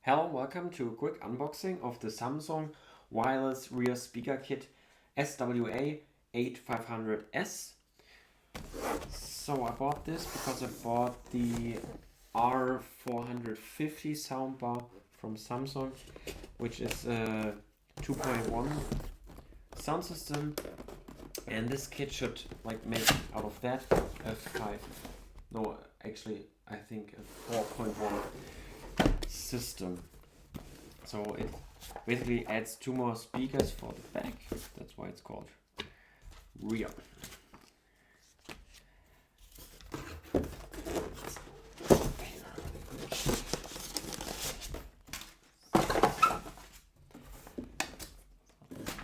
Hello, welcome to a quick unboxing of the Samsung wireless rear speaker kit SWA 8500S. So I bought this because I bought the R450 soundbar from Samsung, which is a 2.1 sound system, and this kit should make out of that a 5, no, actually I think a 4.1 system. So it basically adds 2 more speakers for the back. That's why it's called rear.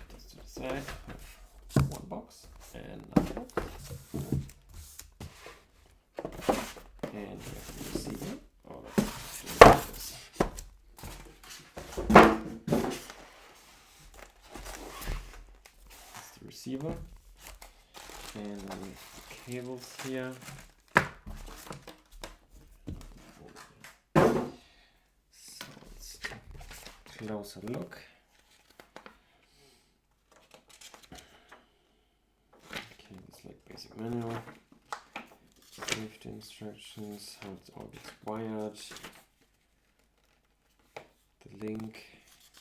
This to the side, have one box and another box, and we have the receiver. Receiver, and then we have the cables here. So let's take a closer look. Okay, it's like basic manual, safety instructions, how it all gets wired, the link,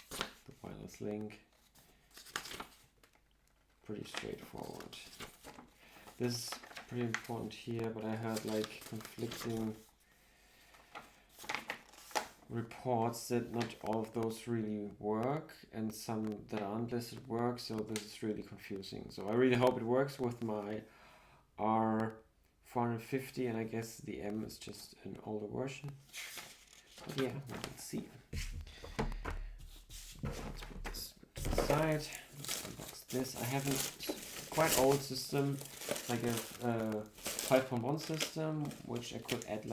the wireless link. Pretty straightforward. This is pretty important here, but I heard conflicting reports that not all of those really work and some that aren't listed work, so this is really confusing. So I really hope it works with my R450, and I guess the M is just an older version. But yeah, we'll see. Let's put this to the side. Let's unbox this. I have a quite old system, like a 5.1 system, which I could add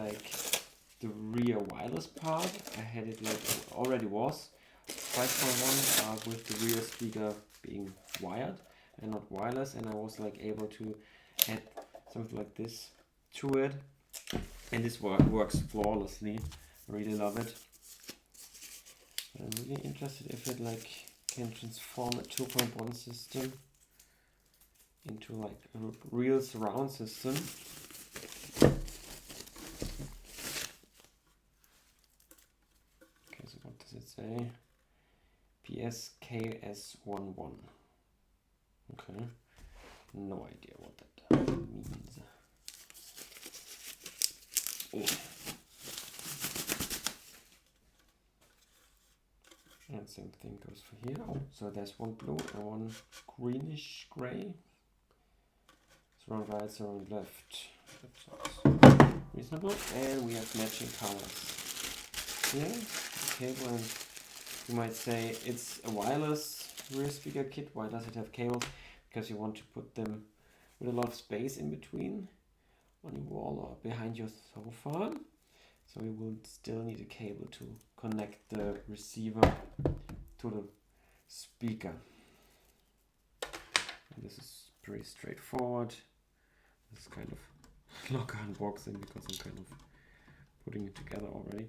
the rear wireless part. I had it already was 5.1 with the rear speaker being wired and not wireless, and I was able to add something like this to it, and this works flawlessly. I really love it. I'm really interested if it can transform a 2.1 system into a real surround system. Okay, so what does it say? PSKS11. Okay, no idea what that means. Oh. And same thing goes for here. Oh, so there's one blue and one greenish gray. Surround right, surround left. That sounds reasonable. And we have matching colors. Here, the cable, and you might say it's a wireless rear speaker kit. Why does it have cables? Because you want to put them with a lot of space in between on your wall or behind your sofa. So we will still need a cable to connect the receiver to the speaker. And this is pretty straightforward. This is kind of locker unboxing because I'm kind of putting it together already.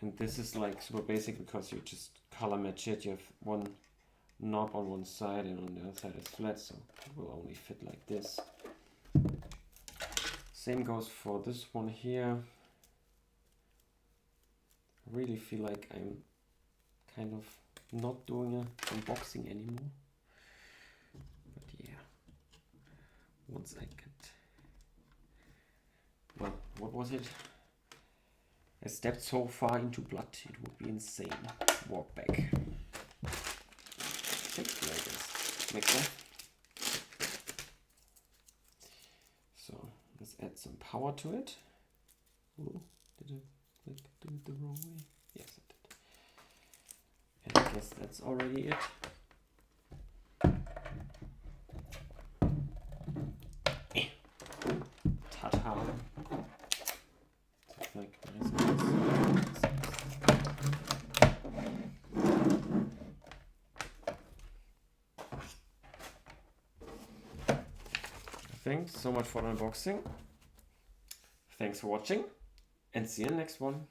And this is super basic because you just color match it. You have one knob on one side and on the other side it's flat, so it will only fit like this. Same goes for this one here. I really feel like I'm kind of not doing an unboxing anymore. But yeah, once I get, well, what was it? I stepped so far into blood, it would be insane. Walk back. Safety, I guess. Make that. So let's add some power to it. Ooh, did I do it the wrong way? Yes, I did. And I guess that's already it. Ta-ta! Nice. Thanks so much for the unboxing. Thanks for watching, and see you in the next one.